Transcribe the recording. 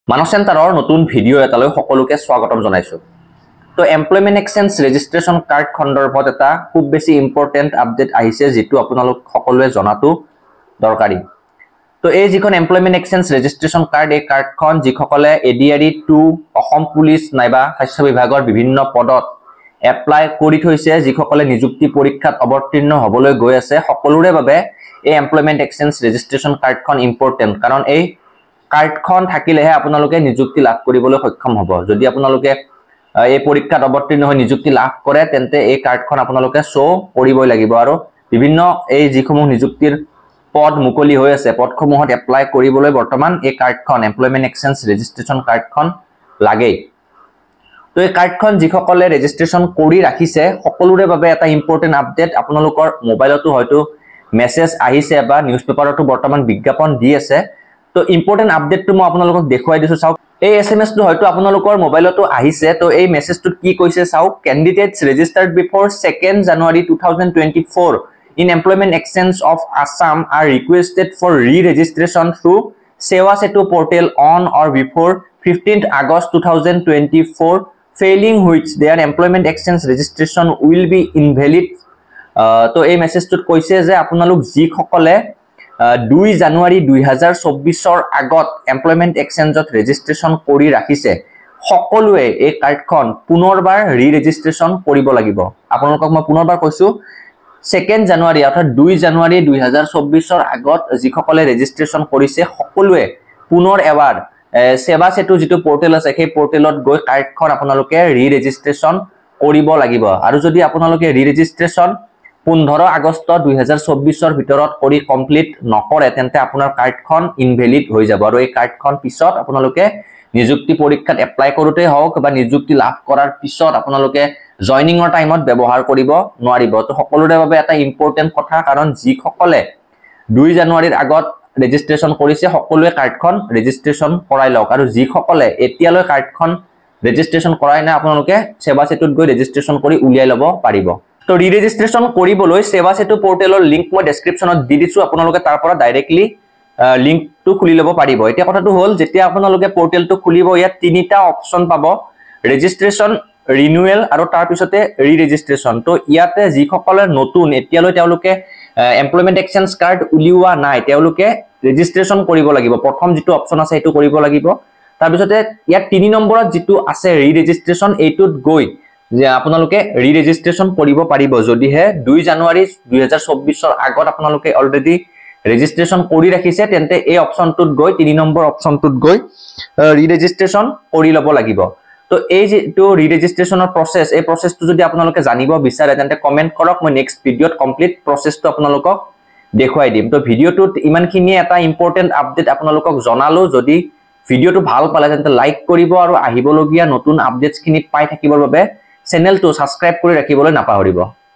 মানৱ চেণ্টাৰৰ নতুন ভিডিঅ' এটালৈ সকলোকে স্বাগতম জনাইছো। তো এমপ্লয়মেন্ট এক্সচেঞ্জ ৰেজিষ্ট্ৰেচন কাৰ্ড খণ্ডৰত এটা খুব বেছি ইম্পৰ্টেন্ট আপডেট আহিছে যেটো আপোনালোক সকলোৱে জনাটো দৰকাৰী। তো এই যিখন এমপ্লয়মেন্ট এক্সচেঞ্জ ৰেজিষ্ট্ৰেচন কাৰ্ড এই কাৰ্ডখন যিসকলে এডিআৰই 2 অসম পুলিচ নাইবা স্বাস্থ্য বিভাগৰ বিভিন্ন পদত এপ্লাই কৰি থৈছে, যিসকলে নিযুক্তি পৰীক্ষাত অৱতীৰ্ণ হ'বলৈ গৈ আছে, সকলোৰে বাবে এই এমপ্লয়মেন্ট এক্সচেঞ্জ ৰেজিষ্ট্ৰেচন কাৰ্ডখন ইম্পৰ্টেন্ট। কাৰণ এই কাৰ্ডখন থাকিলেহে আপোনালোকে নিযুক্তি লাভ কৰিবলৈ সক্ষম হ'ব। যদি আপোনালোকে এই পৰীক্ষাত অৱতীৰ্ণ হৈ নিযুক্তি লাভ কৰে তেন্তে এই কাৰ্ডখন আপোনালোকে শো কৰিবই লাগিব। আৰু বিভিন্ন এই যিসমূহ নিযুক্তিৰ পদ মুকলি হৈ আছে, পদসমূহত এপ্লাই কৰিবলৈ বৰ্তমান এই কাৰ্ডখন এমপ্লয়মেন্ট এক্সচেঞ্জ ৰেজিষ্ট্ৰেচন কাৰ্ডখন লাগেই। তো এই কাৰ্ডখন যিসকলে ৰেজিষ্ট্ৰেচন কৰি ৰাখিছে সকলোৰে বাবে এটা ইম্পৰ্টেন্ট আপডেট। আপোনালোকৰ মোবাইলতো হয়তো মেছেজ আহিছে বা নিউজ পেপাৰতো বৰ্তমান বিজ্ঞাপন দি আছে। তো ইম্পৰ্টেন্ট আপডেটটো মই আপোনালোকক দেখুৱাই দিছো। চাওক, এই এছএমএছটো হয়তো আপোনালোকৰ মোবাইলতো আহিছে। তো এই মেছেজটোত কি কৈছে চাওক, candidates registered before 2nd January 2024 in employment exchange of Assam are requested for re-registration through Sewa Setu portal on or before 15th August 2024, failing which their employment exchange registration will be invalid. তো এই মেছেজটোত কৈছে যে আপোনালোক যিসকলে 2 জানুৱাৰী 2024 আগত employment এক্সচেঞ্জত registration কৰি ৰাখিছে সকলোৱে এই কাৰ্ডখন পুনৰবাৰ ৰি-ৰেজিষ্ট্ৰেচন কৰিব লাগিব। আপোনালোকক মই পুনৰবাৰ কৈছো, 2nd January অৰ্থাৎ 2 জানুৱাৰী 2024 আগত যিসকলে ৰেজিষ্ট্ৰেচন কৰিছে সকলোৱে পুনৰ এবাৰ সেৱা সেতু যিটো পোৰ্টেল আছে সেই পোৰ্টেলত গৈ কাৰ্ডখন আপোনালোকে ৰি-ৰেজিষ্ট্ৰেচন কৰিব লাগিব। আৰু যদি আপোনালোকে ৰি-ৰেজিষ্ট্ৰেচন 15 আগষ্ট 2024 ভিতৰত কৰি কমপ্লিট নকৰে তেন্তে আপোনাৰ কাৰ্ডখন ইনভ্যালিড হৈ যাব। আৰু এই কাৰ্ডখন পিছত আপোনালোকে নিযুক্তি পৰীক্ষাত এপ্লাই কৰোতে হওক বা নিযুক্তি লাভ কৰাৰ পিছত আপোনালোকে জয়নিংৰ টাইমত ব্যৱহাৰ কৰিব নোৱাৰিব। তো সকলোৰে বাবে এটা ইম্পৰ্টেন্ট কথা, কাৰণ যিসকলে 2 জানুৱাৰীৰ আগত ৰেজিষ্ট্ৰেচন কৰিছে সকলোৱে কাৰ্ডখন ৰেজিষ্ট্ৰেচন কৰাই লওক। আৰু যিসকলে এতিয়ালৈ কাৰ্ডখন ৰেজিষ্ট্ৰেচন কৰাই নাই আপোনালোকে সেৱা সেতুত গৈ ৰেজিষ্ট্ৰেচন কৰি উলিয়াই ল'ব পাৰিব। তো ৰি-ৰেজিষ্ট্ৰেচন কৰিবলৈ সেৱা সেতু পোৰ্টেলৰ লিংক মই ডেসক্ৰিপচনত দি দিছো, আপোনালোকে তাৰ পৰা ডাইৰেক্টলি লিংকটো খুলি ল'ব পাৰিব। এতিয়া কথাটো হ'ল, যেতিয়া আপোনালোকে পোৰ্টেলটো খুলিব ইয়াত তিনিটা অপচন পাব, ৰেজিষ্ট্ৰেচন, ৰিনিউৱেল আৰু তাৰ পিছতে ৰি-ৰেজিষ্ট্ৰেচন। তো ইয়াতে যিসকলে নতুন এতিয়ালৈ তেওঁলোকে এমপ্লয়মেন্ট এক্সচেঞ্জ কাৰ্ড উলিওৱা নাই তেওঁলোকে ৰেজিষ্ট্ৰেচন কৰিব লাগিব। প্ৰথম যিটো অপচন আছে সেইটো কৰিব লাগিব। তাৰ পিছতে ইয়াত 3 নম্বৰত যিটো আছে ৰি-ৰেজিষ্ট্ৰেচন, এইটোত গৈ যে আপোনালোকে ৰি-ৰেজিষ্ট্ৰেচন কৰিব পাৰিব যদিহে 2 জানুৱাৰী 2024 আগত আপোনালোকে অলৰেডি ৰেজিষ্ট্ৰেচন কৰি ৰাখিছে তেন্তে এই অপচনটোত গৈ 3 নম্বৰ অপচনটোত গৈ ৰি-ৰেজিষ্ট্ৰেচন কৰি ল'ব লাগিব। তো এই যেটো ৰি-ৰেজিষ্ট্ৰেচনৰ প্ৰসেস, এই প্ৰসেসটো যদি আপোনালোকে জানিব বিচাৰে তেন্তে কমেন্ট কৰক, মই নেক্সট ভিডিঅত কমপ্লিট প্ৰসেসটো আপোনালোকক দেখুৱাই দিম। তো ভিডিঅটোত ইমানখিনিয়ে এটা ইম্পৰ্টেন্ট আপডেট আপোনালোকক জনালো। যদি ভিডিঅটো ভাল পালে তেন্তে লাইক কৰিব আৰু আহিবলগীয়া নতুন আপডেটছখিনি পাই থাকিবৰ বাবে চেনেলটো সাবস্ক্ৰাইব কৰি ৰাখিবলৈ নাপাহৰিব।